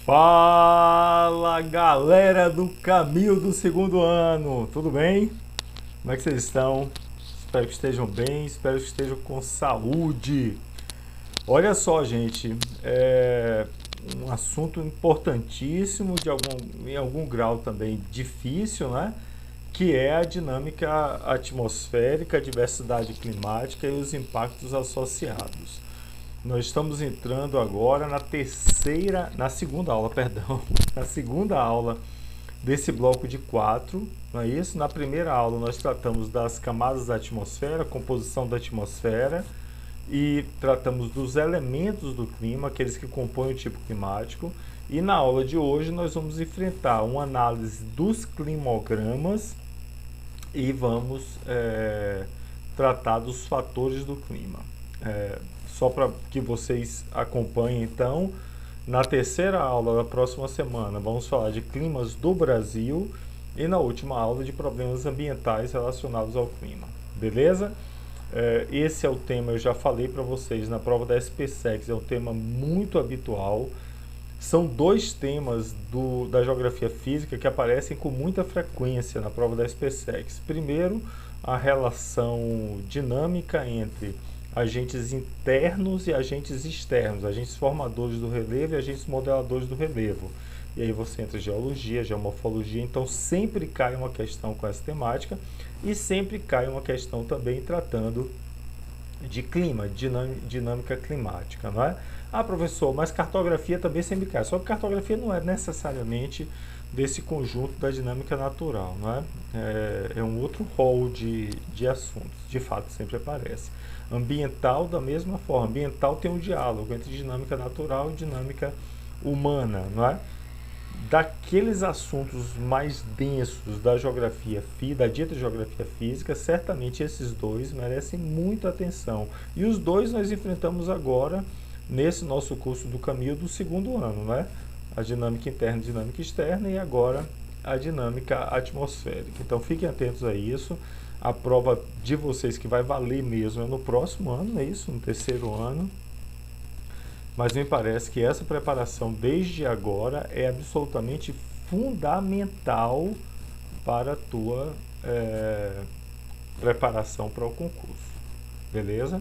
Fala galera do caminho do segundo ano, tudo bem? Como é que vocês estão? Espero que estejam bem, espero que estejam com saúde. Olha só, gente, é um assunto importantíssimo, em algum grau também difícil, né? Que é a dinâmica atmosférica, a diversidade climática e os impactos associados. Nós estamos entrando agora na segunda aula, perdão, na segunda aula desse bloco de quatro, não é isso? Na primeira aula nós tratamos das camadas da atmosfera, composição da atmosfera e tratamos dos elementos do clima, aqueles que compõem o tipo climático. E na aula de hoje nós vamos enfrentar uma análise dos climogramas e vamos tratar dos fatores do clima. Só para que vocês acompanhem, então, na terceira aula da próxima semana, vamos falar de climas do Brasil e na última aula de problemas ambientais relacionados ao clima. Beleza? Esse é o tema, eu já falei para vocês na prova da SPSEC, é um tema muito habitual. São dois temas da geografia física que aparecem com muita frequência na prova da SPSEC. Primeiro, a relação dinâmica entre agentes internos e agentes externos, agentes formadores do relevo e agentes modeladores do relevo. E aí você entra em geologia, geomorfologia, então sempre cai uma questão com essa temática e sempre cai uma questão também tratando de clima, dinâmica climática, não é? Ah, professor, mas cartografia também sempre cai. Só que cartografia não é necessariamente desse conjunto da dinâmica natural, não é? É um outro rol de assuntos, de fato sempre aparece. Ambiental, da mesma forma. Ambiental tem um diálogo entre dinâmica natural e dinâmica humana, não é? Daqueles assuntos mais densos da geografia, da dita geografia física, certamente esses dois merecem muita atenção. E os dois nós enfrentamos agora nesse nosso curso do caminho do segundo ano, né? A dinâmica interna e dinâmica externa e agora a dinâmica atmosférica. Então fiquem atentos a isso. A prova de vocês que vai valer mesmo é no próximo ano, é isso? No terceiro ano. Mas me parece que essa preparação desde agora é absolutamente fundamental para a tua preparação para o concurso. Beleza?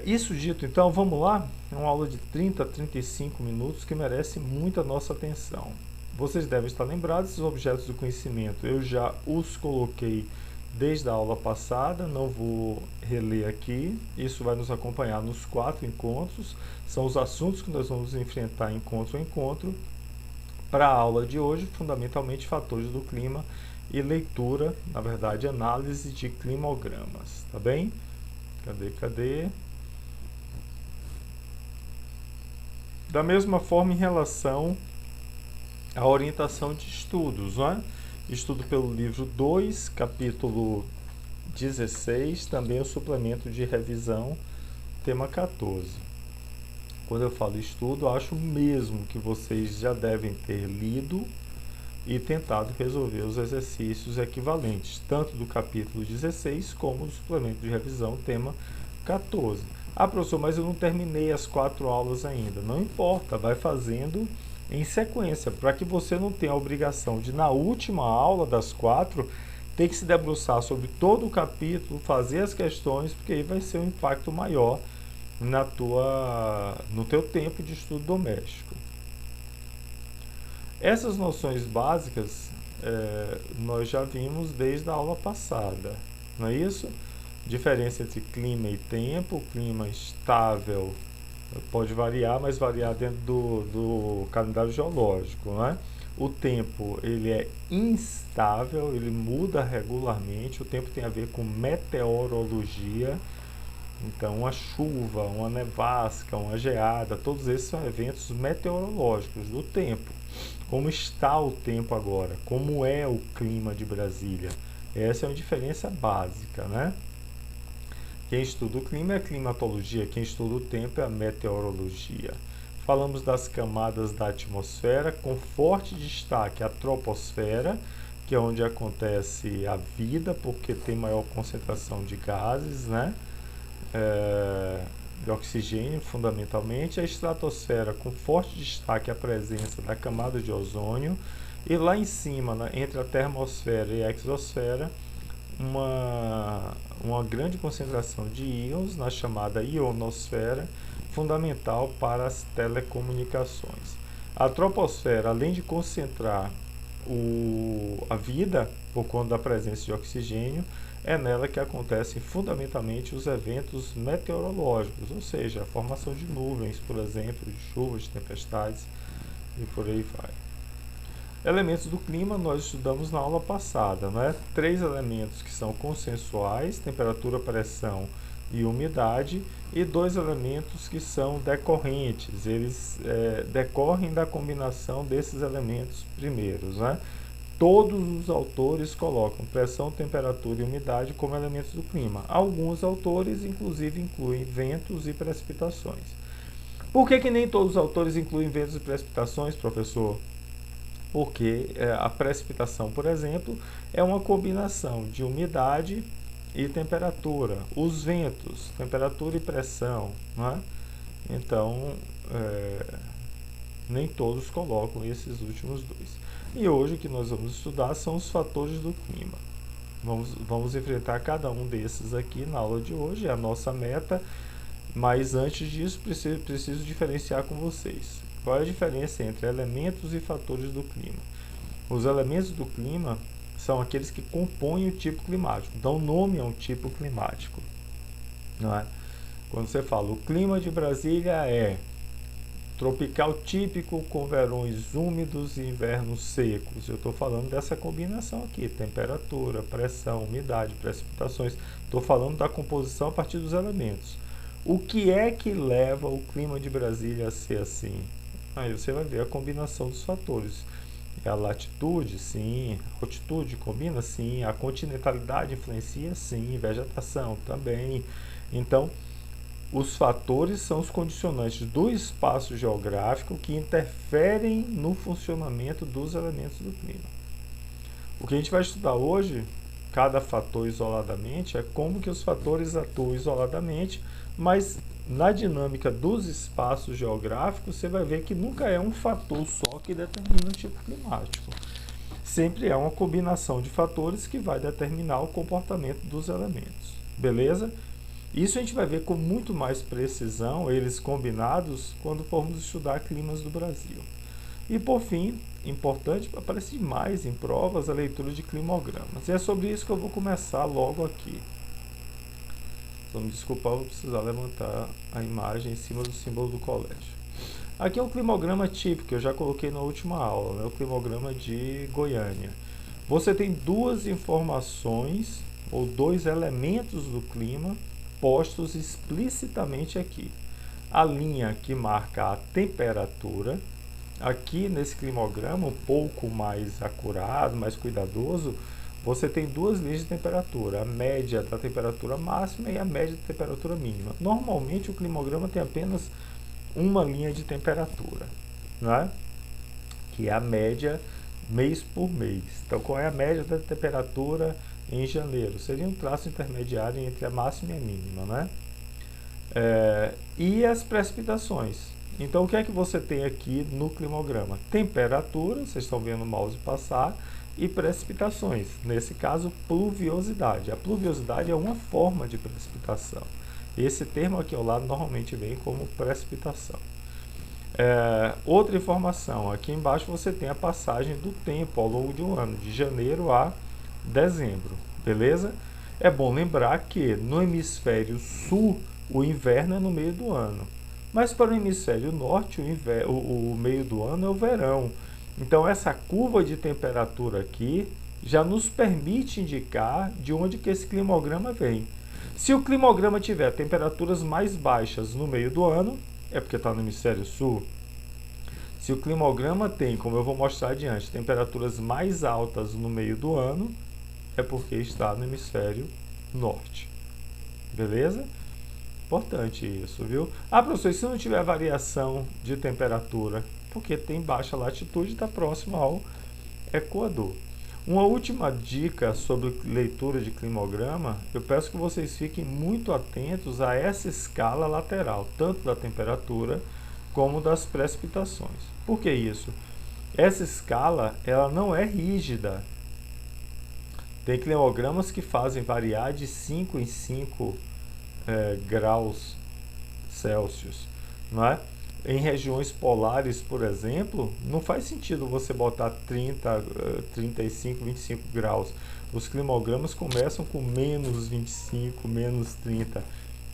Isso dito, então, vamos lá? É uma aula de 30 a 35 minutos que merece muita nossa atenção. Vocês devem estar lembrados dos objetos do conhecimento. Eu já os coloquei desde a aula passada, não vou reler aqui. Isso vai nos acompanhar nos 4 encontros. São os assuntos que nós vamos enfrentar encontro a encontro. Para a aula de hoje, fundamentalmente fatores do clima e leitura, na verdade, análise de climogramas, tá bem? Cadê? Da mesma forma, em relação à orientação de estudos, não é? Estudo pelo livro 2, capítulo 16, também o suplemento de revisão, tema 14. Quando eu falo estudo, acho mesmo que vocês já devem ter lido e tentado resolver os exercícios equivalentes, tanto do capítulo 16 como do suplemento de revisão, tema 14. Ah, professor, mas eu não terminei as 4 aulas ainda. Não importa, vai fazendo em sequência, para que você não tenha a obrigação de, na última aula das 4, ter que se debruçar sobre todo o capítulo, fazer as questões, porque aí vai ser um impacto maior no teu tempo de estudo doméstico. Essas noções básicas nós já vimos desde a aula passada, não é isso? Diferença entre clima e tempo. O clima estável pode variar, mas variar dentro do calendário geológico, não é? O tempo, ele é instável, ele muda regularmente. O tempo tem a ver com meteorologia. Então, uma chuva, uma nevasca, uma geada, todos esses são eventos meteorológicos do tempo. Como está o tempo agora? Como é o clima de Brasília? Essa é uma diferença básica, né? Quem estuda o clima é a climatologia, quem estuda o tempo é a meteorologia. Falamos das camadas da atmosfera, com forte destaque a troposfera, que é onde acontece a vida, porque tem maior concentração de gases, né? de oxigênio, fundamentalmente, a estratosfera com forte destaque a presença da camada de ozônio, e lá em cima, entre a termosfera e a exosfera, uma grande concentração de íons na chamada ionosfera, fundamental para as telecomunicações. A troposfera, além de concentrar a vida por conta da presença de oxigênio, é nela que acontecem fundamentalmente os eventos meteorológicos, ou seja, a formação de nuvens, por exemplo, de chuvas, de tempestades e por aí vai. Elementos do clima nós estudamos na aula passada, né? 3 elementos que são consensuais, temperatura, pressão e umidade, e 2 elementos que são decorrentes, eles decorrem da combinação desses elementos primeiros, né? Todos os autores colocam pressão, temperatura e umidade como elementos do clima. Alguns autores, inclusive, incluem ventos e precipitações. Por que nem todos os autores incluem ventos e precipitações, professor? Porque a precipitação, por exemplo, é uma combinação de umidade e temperatura. Os ventos, temperatura e pressão, né? Então, nem todos colocam esses últimos dois. E hoje o que nós vamos estudar são os fatores do clima. Vamos enfrentar cada um desses aqui na aula de hoje, é a nossa meta, mas antes disso preciso diferenciar com vocês. Qual é a diferença entre elementos e fatores do clima? Os elementos do clima são aqueles que compõem o tipo climático, dão nome a um tipo climático, não é? Quando você fala o clima de Brasília é tropical típico com verões úmidos e invernos secos. Eu estou falando dessa combinação aqui, temperatura, pressão, umidade, precipitações. Estou falando da composição a partir dos elementos. O que é que leva o clima de Brasília a ser assim? Aí você vai ver a combinação dos fatores. A latitude, sim. A altitude combina, sim. A continentalidade influencia, sim. Vegetação também. Então, os fatores são os condicionantes do espaço geográfico que interferem no funcionamento dos elementos do clima. O que a gente vai estudar hoje, cada fator isoladamente, é como que os fatores atuam isoladamente, mas na dinâmica dos espaços geográficos, você vai ver que nunca é um fator só que determina o tipo climático. Sempre é uma combinação de fatores que vai determinar o comportamento dos elementos. Beleza? Isso a gente vai ver com muito mais precisão, eles combinados, quando formos estudar climas do Brasil. E por fim, importante, aparece mais em provas a leitura de climogramas. E é sobre isso que eu vou começar logo aqui. Então, me desculpar, vou precisar levantar a imagem em cima do símbolo do colégio. Aqui é um climograma típico, que eu já coloquei na última aula, né? O climograma de Goiânia. Você tem duas informações, ou dois elementos do clima, postos explicitamente aqui. A linha que marca a temperatura, aqui nesse climograma um pouco mais acurado, mais cuidadoso, você tem duas linhas de temperatura, a média da temperatura máxima e a média da temperatura mínima. Normalmente o climograma tem apenas uma linha de temperatura, né? Que é a média mês por mês. Então, qual é a média da temperatura em janeiro? Seria um traço intermediário entre a máxima e a mínima, né? E as precipitações. Então, o que é que você tem aqui no climograma? Temperatura, vocês estão vendo o mouse passar, e precipitações. Nesse caso, pluviosidade. A pluviosidade é uma forma de precipitação. Esse termo aqui ao lado normalmente vem como precipitação. Outra informação, aqui embaixo você tem a passagem do tempo ao longo de um ano, de janeiro a dezembro, beleza? É bom lembrar que no hemisfério sul o inverno é no meio do ano, mas para o hemisfério norte o meio do ano é o verão. Então essa curva de temperatura aqui já nos permite indicar de onde que esse climograma vem. Se o climograma tiver temperaturas mais baixas no meio do ano, é porque está no hemisfério sul. Se o climograma tem, como eu vou mostrar adiante, temperaturas mais altas no meio do ano, é porque está no hemisfério norte. Beleza? Importante isso, viu? Ah, professor, e se não tiver variação de temperatura? Porque tem baixa latitude e está próximo ao Equador. Uma última dica sobre leitura de climograma, eu peço que vocês fiquem muito atentos a essa escala lateral, tanto da temperatura como das precipitações. Por que isso? Essa escala, ela não é rígida. Tem climogramas que fazem variar de 5 em 5 graus Celsius, não é? Em regiões polares, por exemplo, não faz sentido você botar 30, 35, 25 graus. Os climogramas começam com menos 25, menos 30.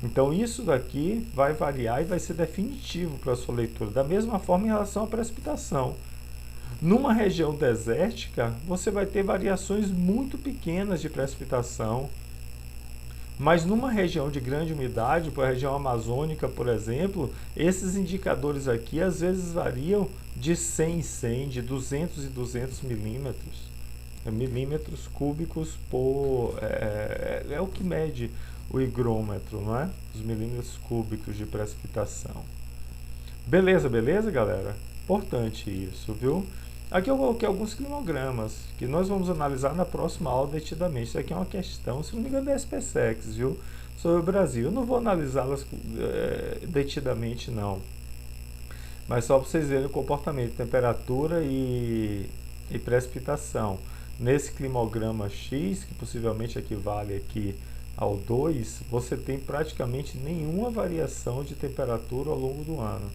Então isso daqui vai variar e vai ser definitivo para a sua leitura. Da mesma forma em relação à precipitação. Numa região desértica, você vai ter variações muito pequenas de precipitação. Mas numa região de grande umidade, por a região amazônica, por exemplo, esses indicadores aqui às vezes variam de 100 em 100, de 200 em 200 milímetros cúbicos por... é o que mede o higrômetro, não é? Os milímetros cúbicos de precipitação. Beleza, beleza, galera? Importante isso, viu? Aqui eu coloquei alguns climogramas, que nós vamos analisar na próxima aula detidamente. Isso aqui é uma questão, se não me engano, da SPSEX, viu? Sobre o Brasil. Eu não vou analisá-las detidamente, não. Mas só para vocês verem o comportamento, temperatura e precipitação. Nesse climograma X, que possivelmente equivale aqui ao 2, você tem praticamente nenhuma variação de temperatura ao longo do ano.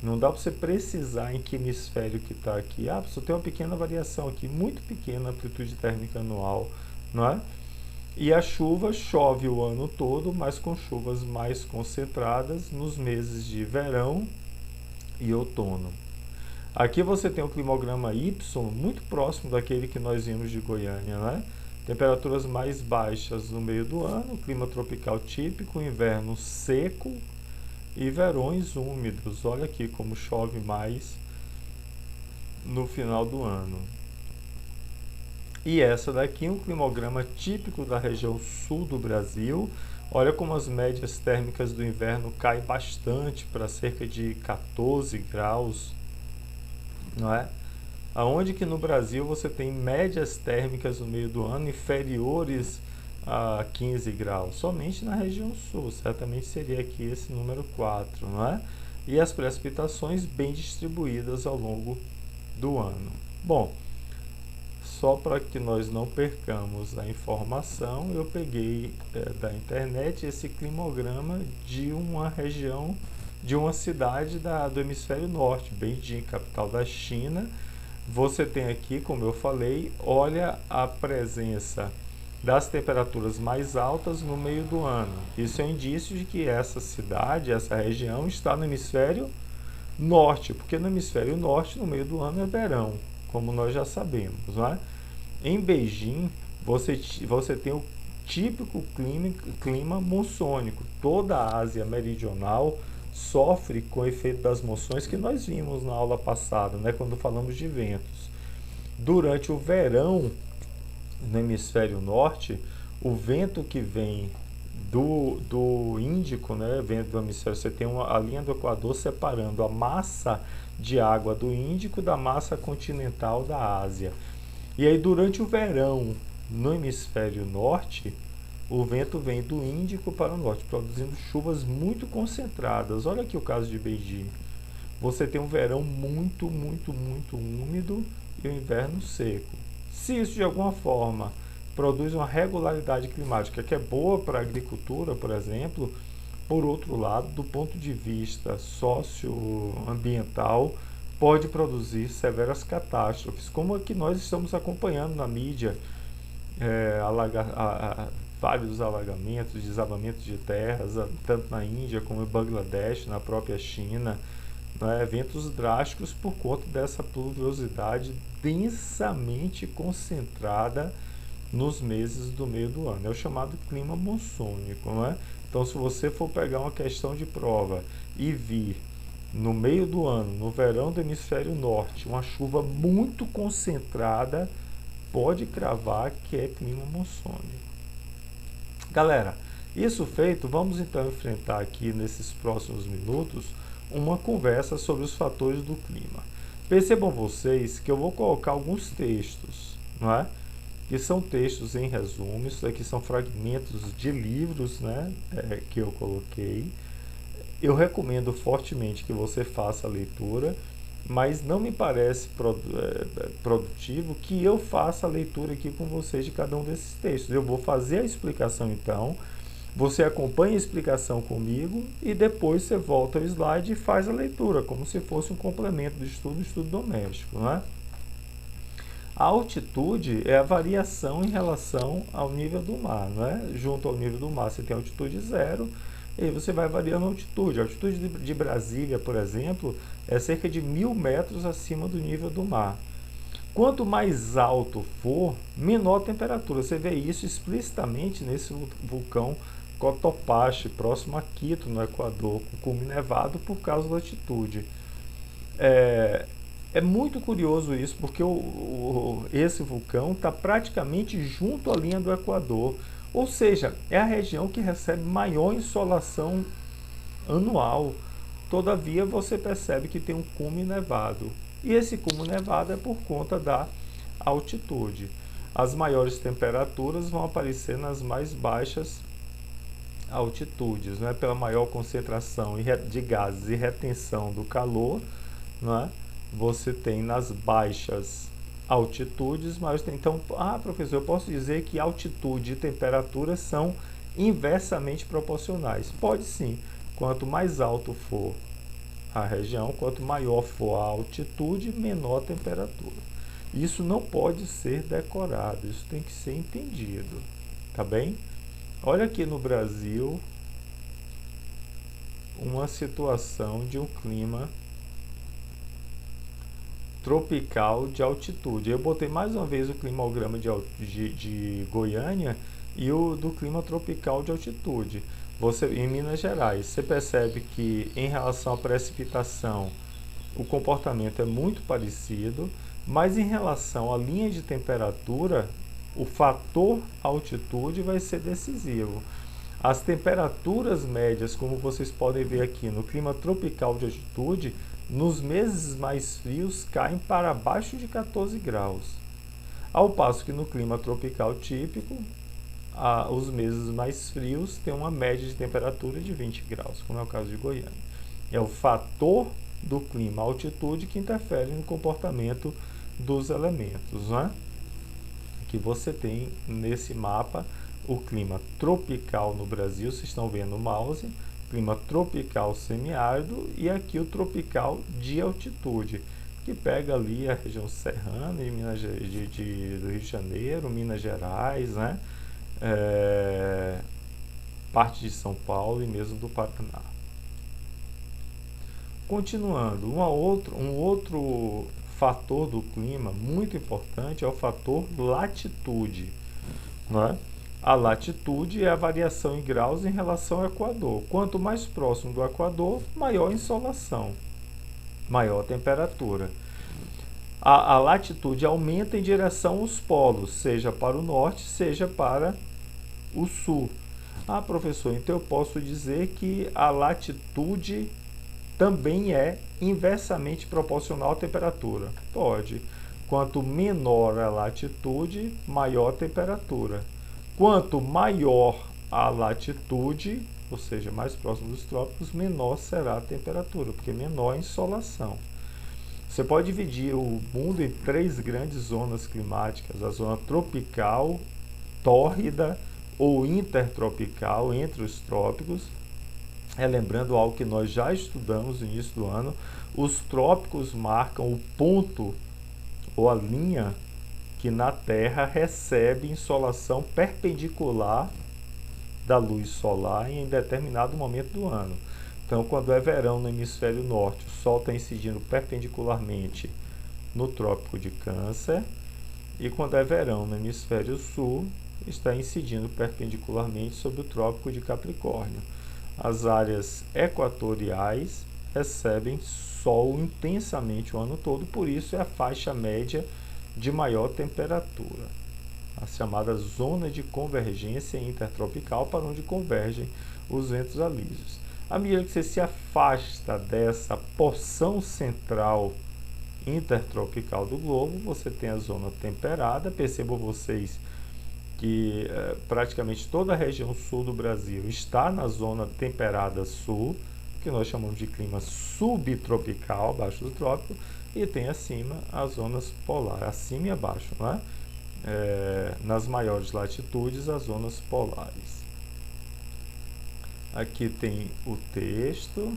Não dá para você precisar em que hemisfério que está aqui. Ah, só tem uma pequena variação aqui, muito pequena amplitude térmica anual, não é? E a chuva chove o ano todo, mas com chuvas mais concentradas nos meses de verão e outono. Aqui você tem o climograma Y, muito próximo daquele que nós vimos de Goiânia, né? Temperaturas mais baixas no meio do ano, clima tropical típico, inverno seco e verões úmidos. Olha aqui como chove mais no final do ano. E essa daqui é um climograma típico da região sul do Brasil. Olha como as médias térmicas do inverno caem bastante para cerca de 14 graus, não é? Aonde que no Brasil você tem médias térmicas no meio do ano inferiores a 15 graus? Somente na região sul, certamente seria aqui esse número 4, não é? E as precipitações bem distribuídas ao longo do ano. Bom, só para que nós não percamos a informação, eu peguei da internet esse climograma de uma região, de uma cidade do hemisfério norte, Beijing, capital da China. Você tem aqui, como eu falei, olha a presença das temperaturas mais altas no meio do ano. Isso é um indício de que essa cidade, essa região, está no hemisfério norte, porque no hemisfério norte, no meio do ano, é verão, como nós já sabemos, não é? Em Beijing, você tem o típico clima monsônico. Toda a Ásia Meridional sofre com o efeito das monções que nós vimos na aula passada, né, quando falamos de ventos. Durante o verão, no hemisfério norte, o vento que vem do Índico, né, vento do hemisfério, você tem a linha do Equador separando a massa de água do Índico da massa continental da Ásia. E aí, durante o verão, no hemisfério norte, o vento vem do Índico para o norte, produzindo chuvas muito concentradas. Olha aqui o caso de Beijing. Você tem um verão muito úmido e um inverno seco. Se isso, de alguma forma, produz uma regularidade climática que é boa para a agricultura, por exemplo, por outro lado, do ponto de vista socioambiental, pode produzir severas catástrofes, como a que nós estamos acompanhando na mídia, vários alagamentos, desabamentos de terras, tanto na Índia como em Bangladesh, na própria China, né, eventos drásticos por conta dessa pluviosidade densamente concentrada nos meses do meio do ano. É o chamado clima monsônico, não é? Então, se você for pegar uma questão de prova e vir no meio do ano, no verão do hemisfério norte, uma chuva muito concentrada, pode cravar que é clima monsônico. Galera, isso feito, vamos então enfrentar aqui nesses próximos minutos uma conversa sobre os fatores do clima. Percebam vocês que eu vou colocar alguns textos, não é? Que são textos em resumo, isso aqui são fragmentos de livros, né, que eu coloquei. Eu recomendo fortemente que você faça a leitura, mas não me parece produtivo que eu faça a leitura aqui com vocês de cada um desses textos. Eu vou fazer a explicação então, você acompanha a explicação comigo e depois você volta ao slide e faz a leitura, como se fosse um complemento do estudo doméstico, não é? A altitude é a variação em relação ao nível do mar, não é? Junto ao nível do mar você tem altitude zero, e aí você vai variando a altitude. A altitude de Brasília, por exemplo, é cerca de 1.000 metros acima do nível do mar. Quanto mais alto for, menor a temperatura. Você vê isso explicitamente nesse vulcão Cotopaxi, próximo a Quito, no Equador, com cume nevado por causa da altitude. É muito curioso isso, porque esse vulcão está praticamente junto à linha do Equador, ou seja, é a região que recebe maior insolação anual. Todavia, você percebe que tem um cume nevado, e esse cume nevado é por conta da altitude. As maiores temperaturas vão aparecer nas mais baixas altitudes, né? Pela maior concentração de gases e retenção do calor, né? Você tem nas baixas altitudes, mas então, professor, eu posso dizer que altitude e temperatura são inversamente proporcionais. Pode sim, quanto mais alto for a região, quanto maior for a altitude, menor a temperatura. Isso não pode ser decorado, isso tem que ser entendido, tá bem? Olha aqui no Brasil uma situação de um clima tropical de altitude. Eu botei mais uma vez o climograma de Goiânia e o do clima tropical de altitude. Em Minas Gerais, você percebe que em relação à precipitação o comportamento é muito parecido, mas em relação à linha de temperatura, o fator altitude vai ser decisivo. As temperaturas médias, como vocês podem ver aqui no clima tropical de altitude, nos meses mais frios caem para abaixo de 14 graus. Ao passo que no clima tropical típico, os meses mais frios têm uma média de temperatura de 20 graus, como é o caso de Goiânia. É o fator do clima, a altitude, que interfere no comportamento dos elementos, né? Que você tem nesse mapa o clima tropical no Brasil, vocês estão vendo o mouse, clima tropical semiárido, e aqui o tropical de altitude, que pega ali a região serrana de do Rio de Janeiro, Minas Gerais, né? Parte de São Paulo e mesmo do Paraná. Continuando, um outro fator do clima muito importante é o fator latitude, né? A latitude é a variação em graus em relação ao Equador. Quanto mais próximo do Equador, maior a insolação, maior a temperatura. A latitude aumenta em direção aos polos, seja para o norte, seja para o sul. Professor, então eu posso dizer que a latitude também é inversamente proporcional à temperatura? Pode. Quanto menor a latitude, maior a temperatura. Quanto maior a latitude, ou seja, mais próximo dos trópicos, menor será a temperatura, porque menor a insolação. Você pode dividir o mundo em 3 grandes zonas climáticas: a zona tropical, tórrida ou intertropical, entre os trópicos. Lembrando algo que nós já estudamos no início do ano, os trópicos marcam o ponto ou a linha que na Terra recebe insolação perpendicular da luz solar em determinado momento do ano. Então, quando é verão no hemisfério norte, o Sol está incidindo perpendicularmente no Trópico de Câncer, e quando é verão no hemisfério sul, está incidindo perpendicularmente sobre o Trópico de Capricórnio. As áreas equatoriais recebem Sol intensamente o ano todo, por isso é a faixa média de maior temperatura, a chamada zona de convergência intertropical, para onde convergem os ventos alísios. À medida que você se afasta dessa porção central intertropical do globo, você tem a zona temperada. Percebam vocês que praticamente toda a região sul do Brasil está na zona temperada sul, que nós chamamos de clima subtropical, abaixo do trópico, e tem acima as zonas polares, acima e abaixo, né? Nas maiores latitudes, as zonas polares. Aqui tem o texto,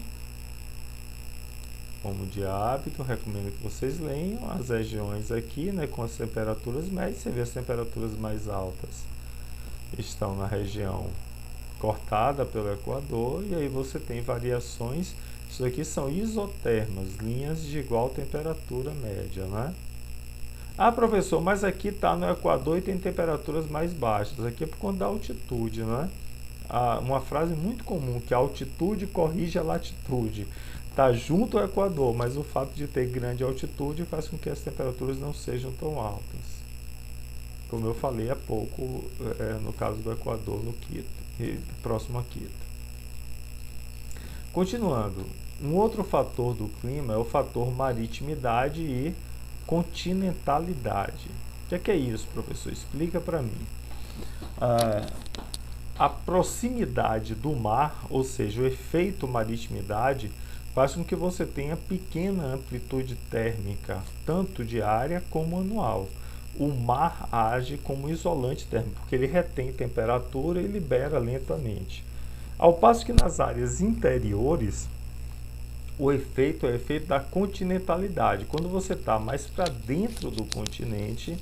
como de hábito, recomendo que vocês leiam as regiões aqui, né, com as temperaturas médias. Você vê as temperaturas mais altas estão na região cortada pelo Equador, e aí você tem variações. Isso aqui são isotermas, linhas de igual temperatura média, né? Ah, professor, mas aqui está no Equador e tem temperaturas mais baixas. Aqui é por conta da altitude, né? Uma frase muito comum, que a altitude corrige a latitude. Está junto ao Equador, mas o fato de ter grande altitude faz com que as temperaturas não sejam tão altas. Como eu falei há pouco, no caso do Equador, no Quito, próximo a Quito. Continuando, um outro fator do clima é o fator maritimidade e continentalidade. O que é isso, professor? Explica para mim. A proximidade do mar, ou seja, o efeito maritimidade, faz com que você tenha pequena amplitude térmica, tanto diária como anual. O mar age como isolante térmico, porque ele retém temperatura e libera lentamente. Ao passo que nas áreas interiores, o efeito é o efeito da continentalidade. Quando você está mais para dentro do continente,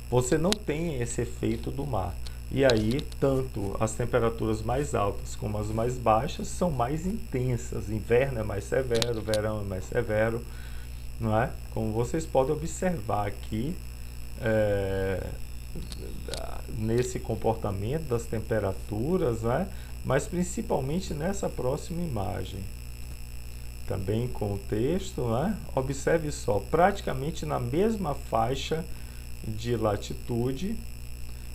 você não tem esse efeito do mar. E aí, tanto as temperaturas mais altas como as mais baixas são mais intensas. Inverno é mais severo, verão é mais severo, não é? Como vocês podem observar aqui, nesse comportamento das temperaturas, né? Mas principalmente nessa próxima imagem. Também com o texto, né? Observe só, praticamente na mesma faixa de latitude.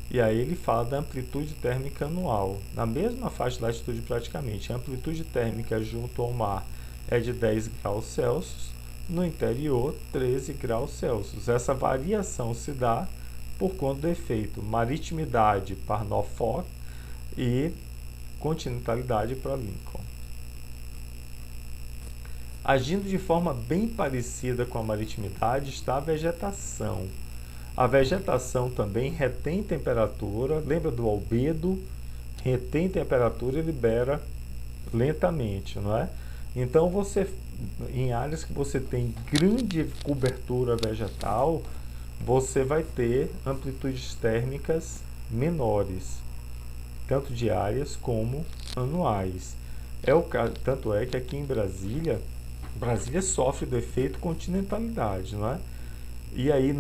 E aí ele fala da amplitude térmica anual. Na mesma faixa de latitude praticamente, a amplitude térmica junto ao mar é de 10 graus Celsius, no interior 13 graus Celsius. Essa variação se dá por conta do efeito maritimidade para Norfolk e continentalidade para Lincoln. Agindo de forma bem parecida com a maritimidade está a vegetação. A vegetação também retém temperatura, lembra do albedo? Retém temperatura e libera lentamente, não é? Então, em áreas que você tem grande cobertura vegetal, você vai ter amplitudes térmicas menores, tanto diárias como anuais. Tanto é que aqui em Brasília sofre do efeito continentalidade, não é? E aí,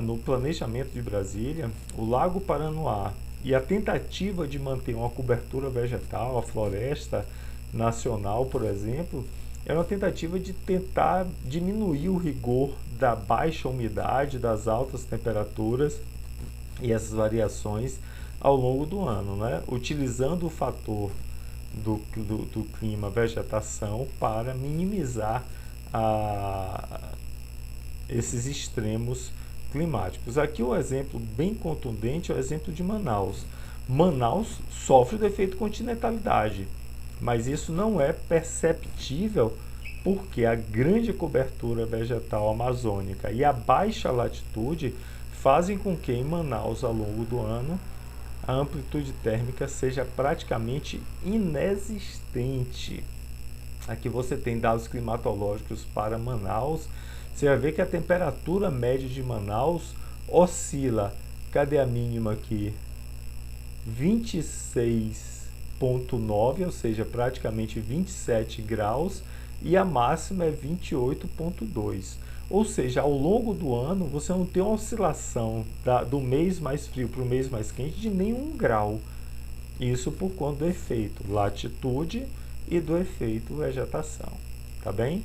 no planejamento de Brasília, o Lago Paranoá e a tentativa de manter uma cobertura vegetal, a floresta nacional, por exemplo, é uma tentativa de tentar diminuir o rigor da baixa umidade, das altas temperaturas e essas variações ao longo do ano, né? Utilizando o fator do clima, vegetação, para minimizar esses extremos climáticos. Aqui o exemplo bem contundente é o exemplo de Manaus. Manaus sofre do efeito continentalidade, mas isso não é perceptível porque a grande cobertura vegetal amazônica e a baixa latitude fazem com que em Manaus, ao longo do ano, a amplitude térmica seja praticamente inexistente. Aqui você tem dados climatológicos para Manaus. Você vai ver que a temperatura média de Manaus oscila, cadê a mínima aqui? 26,9, ou seja, praticamente 27 graus, e a máxima é 28,2. Ou seja, ao longo do ano você não tem uma oscilação do mês mais frio para o mês mais quente de nenhum grau. Isso por conta do efeito latitude e do efeito vegetação. Tá bem?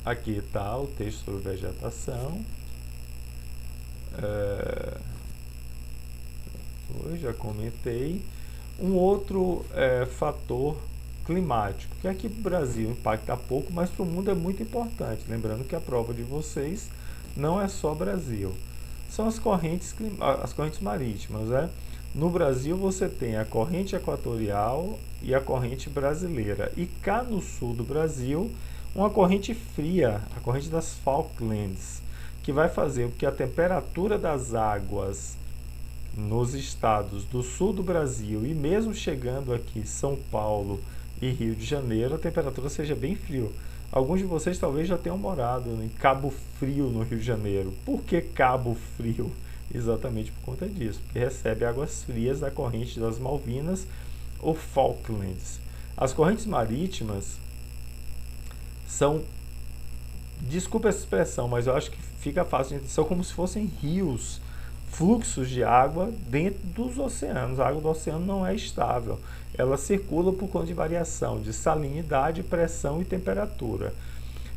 Aqui está o texto sobre vegetação. Eu já comentei. Um outro fator climático, que aqui no Brasil impacta pouco, mas para o mundo é muito importante. Lembrando que a prova de vocês não é só Brasil. São as correntes marítimas, né? No Brasil você tem a corrente equatorial e a corrente brasileira. E cá no sul do Brasil, uma corrente fria, a corrente das Falklands, que vai fazer com que a temperatura das águas nos estados do sul do Brasil e mesmo chegando aqui em São Paulo e Rio de Janeiro, a temperatura seja bem fria. Alguns de vocês talvez já tenham morado em Cabo Frio, no Rio de Janeiro. Por que Cabo Frio? Exatamente por conta disso, porque recebe águas frias da corrente das Malvinas ou Falklands. As correntes marítimas são, desculpa essa expressão, mas eu acho que fica fácil, são como se fossem rios, fluxos de água dentro dos oceanos. A água do oceano não é estável, ela circula por conta de variação de salinidade, pressão e temperatura.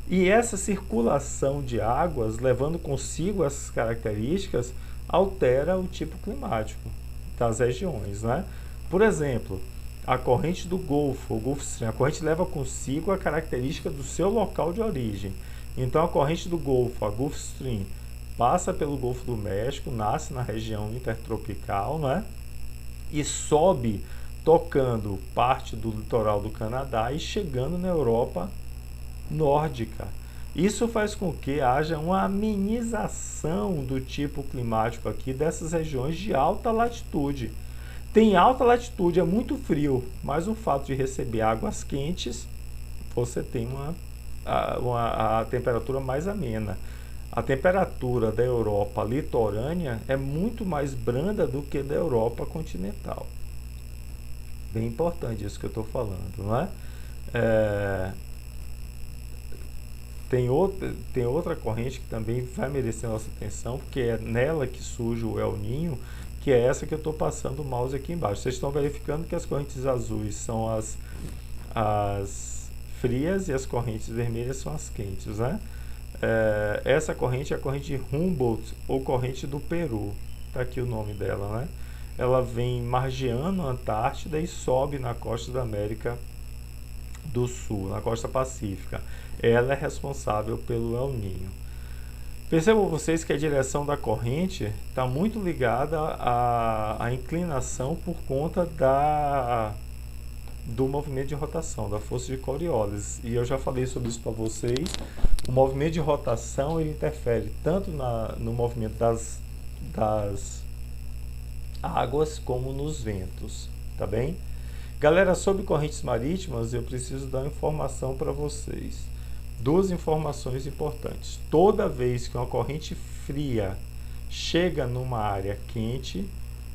E essa circulação de águas, levando consigo essas características, altera o tipo climático das regiões, né? Por exemplo, a corrente do Golfo, o Gulf Stream, a corrente leva consigo a característica do seu local de origem. Então a corrente do Golfo, a Gulf Stream, passa pelo Golfo do México, nasce na região intertropical, né? E sobe tocando parte do litoral do Canadá e chegando na Europa nórdica. Isso faz com que haja uma amenização do tipo climático aqui dessas regiões de alta latitude. Tem alta latitude, é muito frio, mas o fato de receber águas quentes, você tem a temperatura mais amena. A temperatura da Europa litorânea é muito mais branda do que da Europa continental. Bem importante isso que eu estou falando, não é? Tem outra corrente que também vai merecer nossa atenção, porque é nela que surge o El Niño, que é essa que eu estou passando o mouse aqui embaixo. Vocês estão verificando que as correntes azuis são as frias e as correntes vermelhas são as quentes, né? Essa corrente é a corrente Humboldt, ou corrente do Peru. Está aqui o nome dela, né? Ela vem margeando a Antártida e sobe na costa da América do Sul, na costa pacífica. Ela é responsável pelo El Niño. Percebam vocês que a direção da corrente está muito ligada à inclinação por conta do movimento de rotação, da força de Coriolis. E eu já falei sobre isso para vocês. O movimento de rotação ele interfere tanto no movimento das águas como nos ventos, tá bem? Galera, sobre correntes marítimas, eu preciso dar uma informação para vocês. Duas informações importantes. Toda vez que uma corrente fria chega numa área quente,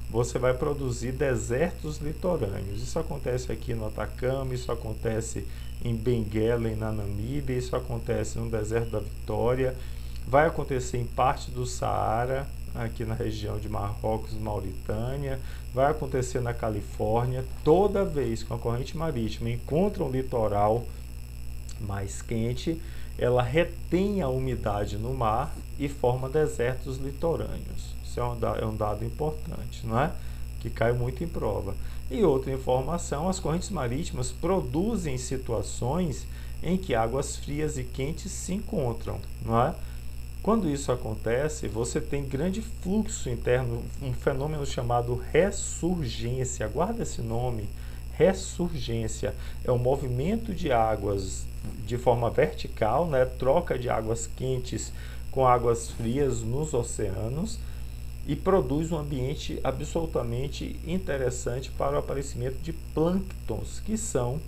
você vai produzir desertos litorâneos. Isso acontece aqui no Atacama, isso acontece em Benguela, na Namíbia, isso acontece no deserto da Vitória, vai acontecer em parte do Saara, aqui na região de Marrocos, Mauritânia, vai acontecer na Califórnia. Toda vez que uma corrente marítima encontra um litoral mais quente, ela retém a umidade no mar e forma desertos litorâneos. Isso é um dado importante, não é? Que cai muito em prova. E outra informação, as correntes marítimas produzem situações em que águas frias e quentes se encontram, não é? Quando isso acontece, você tem grande fluxo interno, um fenômeno chamado ressurgência. Guarda esse nome, ressurgência. É um movimento de águas de forma vertical, né? Troca de águas quentes com águas frias nos oceanos e produz um ambiente absolutamente interessante para o aparecimento de plânctons, que são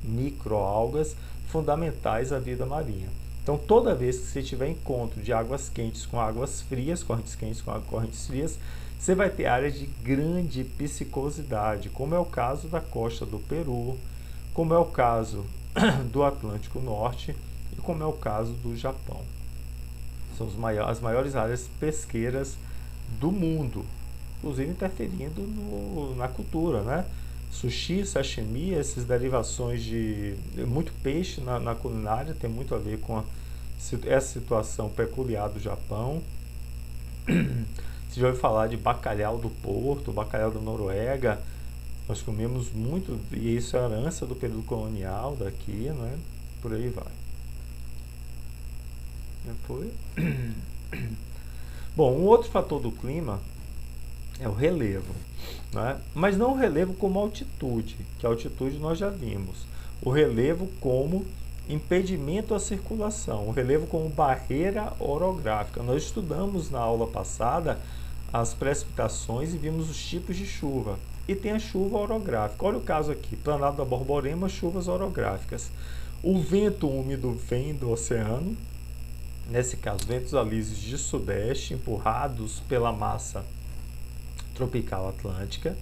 microalgas fundamentais à vida marinha. Então, toda vez que você tiver encontro de águas quentes com águas frias, correntes quentes com correntes frias, você vai ter áreas de grande piscicosidade, como é o caso da costa do Peru, como é o caso do Atlântico Norte e como é o caso do Japão. São as maiores áreas pesqueiras do mundo, inclusive interferindo na cultura, né? Sushi, sashimi, essas derivações de muito peixe na culinária tem muito a ver com essa situação peculiar do Japão. Você já ouviu falar de bacalhau do Porto, bacalhau da Noruega, Nós comemos muito, e isso é herança do período colonial daqui, né? Por aí vai. Depois... Bom, um outro fator do clima é o relevo, né? Mas não o relevo como altitude, que a altitude nós já vimos. O relevo como impedimento à circulação, o relevo como barreira orográfica. Nós estudamos na aula passada as precipitações e vimos os tipos de chuva. E tem a chuva orográfica. Olha o caso aqui, Planalto da Borborema, chuvas orográficas. O vento úmido vem do oceano, nesse caso, ventos alísios de sudeste, empurrados pela massa tropical atlântica,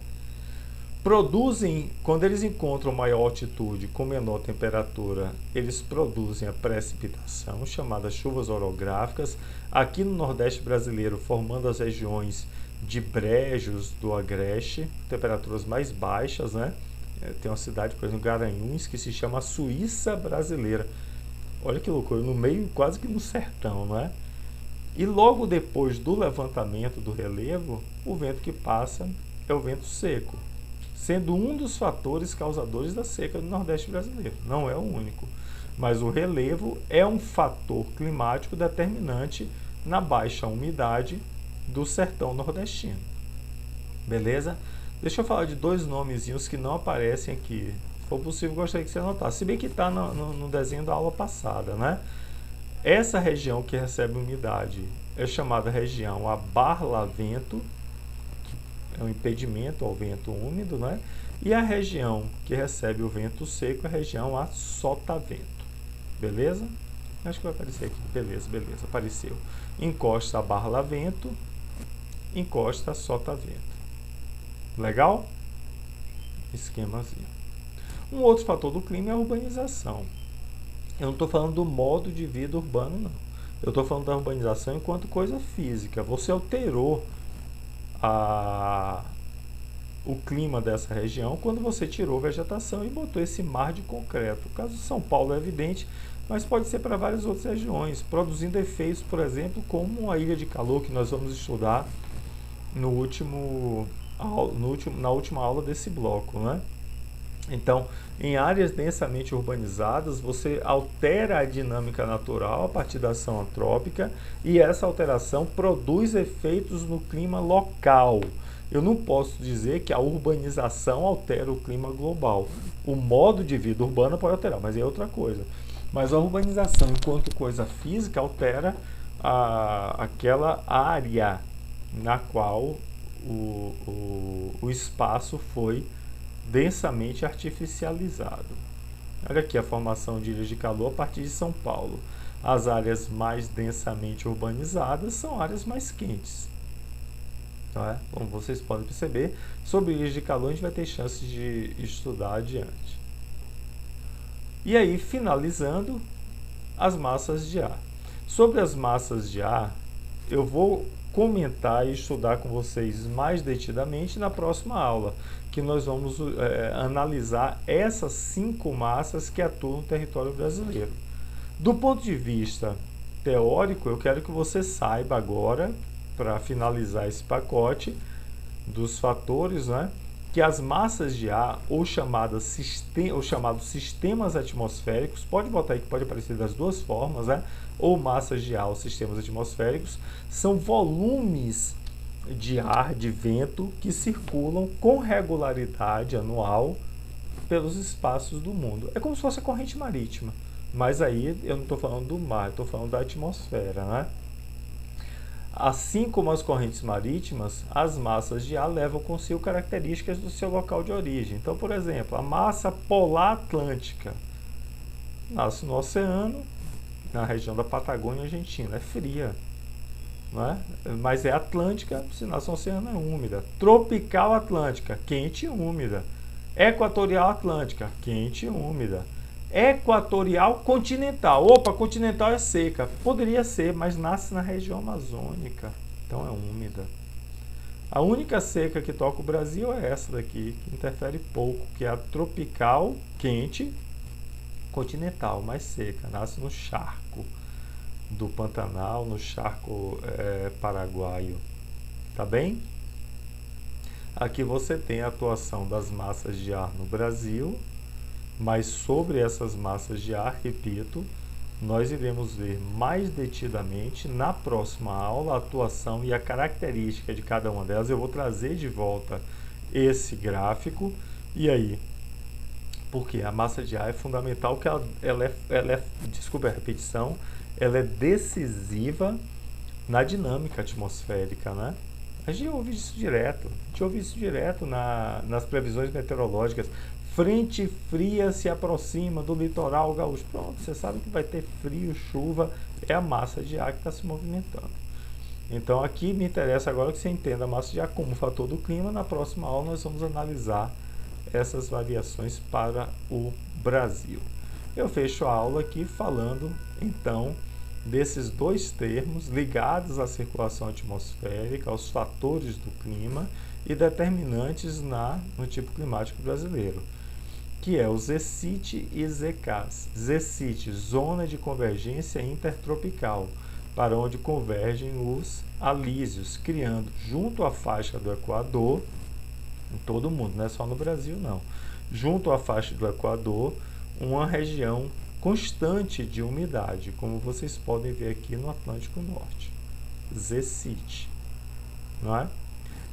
produzem, quando eles encontram maior altitude com menor temperatura, eles produzem a precipitação, chamada chuvas orográficas, aqui no Nordeste brasileiro, formando as regiões de brejos do Agreste, temperaturas mais baixas, né? Tem uma cidade, por exemplo, Garanhuns, que se chama Suíça Brasileira. Olha que loucura, no meio, quase que no sertão, não é? E logo depois do levantamento do relevo, o vento que passa é o vento seco, sendo um dos fatores causadores da seca do Nordeste brasileiro. Não é o único, mas o relevo é um fator climático determinante na baixa umidade do sertão nordestino. Beleza? Deixa eu falar de dois nomezinhos que não aparecem aqui. Se for possível, gostaria que você anotasse. Se bem que está no desenho da aula passada, né? Essa região que recebe umidade é chamada região a barlavento, é um impedimento ao vento úmido, né? E a região que recebe o vento seco é a região a sotavento. Beleza? Acho que vai aparecer aqui. Beleza, apareceu. Encosta a barlavento, encosta a sotavento. Legal? Esquemazinho. Um outro fator do clima é a urbanização. Eu não estou falando do modo de vida urbano, não. Eu estou falando da urbanização enquanto coisa física. Você alterou o clima dessa região quando você tirou vegetação e botou esse mar de concreto. O caso de São Paulo é evidente, mas pode ser para várias outras regiões, produzindo efeitos, por exemplo, como a ilha de calor que nós vamos estudar na última aula desse bloco, né? Então, em áreas densamente urbanizadas, você altera a dinâmica natural a partir da ação antrópica e essa alteração produz efeitos no clima local. Eu não posso dizer que a urbanização altera o clima global. O modo de vida urbana pode alterar, mas é outra coisa. Mas a urbanização, enquanto coisa física, altera aquela área na qual o espaço foi densamente artificializado. Olha aqui a formação de ilhas de calor a partir de São Paulo. As áreas mais densamente urbanizadas são áreas mais quentes. Não é? Como vocês podem perceber, sobre ilhas de calor a gente vai ter chance de estudar adiante. E aí, finalizando, as massas de ar. Sobre as massas de ar, eu vou comentar e estudar com vocês mais detidamente na próxima aula, que nós vamos analisar essas 5 massas que atuam no território brasileiro. Do ponto de vista teórico, eu quero que você saiba agora, para finalizar esse pacote dos fatores, né, que as massas de ar, ou chamados sistemas atmosféricos, pode botar aí que pode aparecer das duas formas, né, ou massas de ar ou sistemas atmosféricos, são volumes de ar, de vento, que circulam com regularidade anual pelos espaços do mundo. É como se fosse a corrente marítima, mas aí eu não estou falando do mar, estou falando da atmosfera, né? Assim como as correntes marítimas, as massas de ar levam consigo características do seu local de origem. Então, por exemplo, a massa polar atlântica nasce no oceano, na região da Patagônia Argentina, é fria, não é? Mas é atlântica, se nasce no oceano é úmida. Tropical atlântica, quente e úmida. Equatorial atlântica, quente e úmida. Equatorial continental. Opa, continental é seca. Poderia ser, mas nasce na região amazônica, então é úmida. A única seca que toca o Brasil é essa daqui, que interfere pouco, que é a tropical, quente, continental, mais seca. Nasce no charco do Pantanal, no charco paraguaio. Tá bem? Aqui você tem a atuação das massas de ar no Brasil, mas sobre essas massas de ar, repito, nós iremos ver mais detidamente na próxima aula a atuação e a característica de cada uma delas. Eu vou trazer de volta esse gráfico. E aí, porque a massa de ar é fundamental, que desculpa a repetição, ela é decisiva na dinâmica atmosférica, né? A gente ouve isso direto, nas previsões meteorológicas. Frente fria se aproxima do litoral gaúcho. Pronto, você sabe que vai ter frio, chuva, é a massa de ar que está se movimentando. Então aqui me interessa agora que você entenda a massa de ar como fator do clima. Na próxima aula nós vamos analisar essas variações para o Brasil. Eu fecho a aula aqui falando então desses dois termos ligados à circulação atmosférica, aos fatores do clima e determinantes no tipo climático brasileiro, que é o ZCIT e ZCAS. ZCIT, Zona de Convergência Intertropical, para onde convergem os alísios, criando junto à faixa do Equador, em todo o mundo, não é só no Brasil não, junto à faixa do Equador, uma região constante de umidade, como vocês podem ver aqui no Atlântico Norte, ZCIT, não é?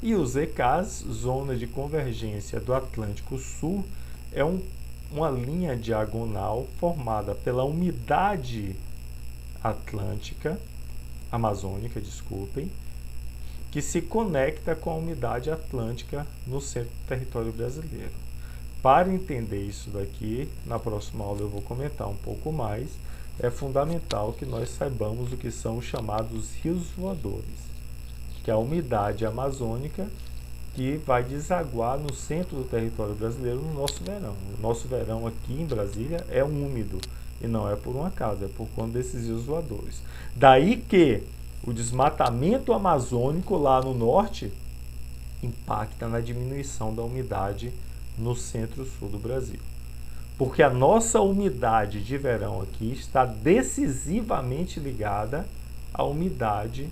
E o ZCAS, Zona de Convergência do Atlântico Sul, é uma linha diagonal formada pela umidade amazônica, que se conecta com a umidade atlântica no centro do território brasileiro. Para entender isso daqui, na próxima aula eu vou comentar um pouco mais. É fundamental que nós saibamos o que são os chamados rios voadores, que é a umidade amazônica que vai desaguar no centro do território brasileiro no nosso verão. O nosso verão aqui em Brasília é úmido, e não é por um acaso, é por conta desses rios voadores. Daí que o desmatamento amazônico lá no norte impacta na diminuição da umidade no centro-sul do Brasil. Porque a nossa umidade de verão aqui está decisivamente ligada à umidade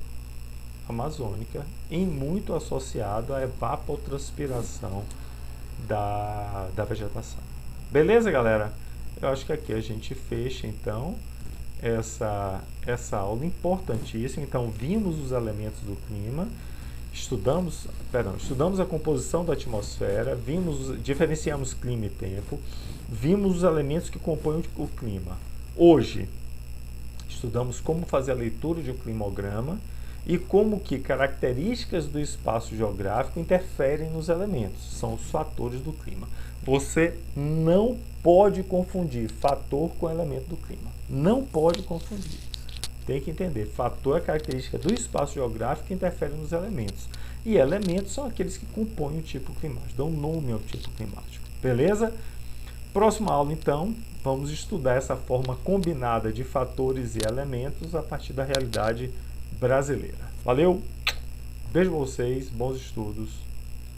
amazônica e muito associado à evapotranspiração da vegetação. Beleza, galera? Eu acho que aqui a gente fecha, então, essa aula importantíssima. Então, vimos os elementos do clima, estudamos a composição da atmosfera, diferenciamos clima e tempo, vimos os elementos que compõem o clima. Hoje, estudamos como fazer a leitura de um climograma e como que características do espaço geográfico interferem nos elementos, são os fatores do clima. Você não pode confundir fator com elemento do clima. Não pode confundir. Tem que entender, fator é característica do espaço geográfico que interfere nos elementos. E elementos são aqueles que compõem o tipo climático, dão nome ao tipo climático. Beleza? Próxima aula, então, vamos estudar essa forma combinada de fatores e elementos a partir da realidade brasileira. Valeu? Beijo pra vocês, bons estudos.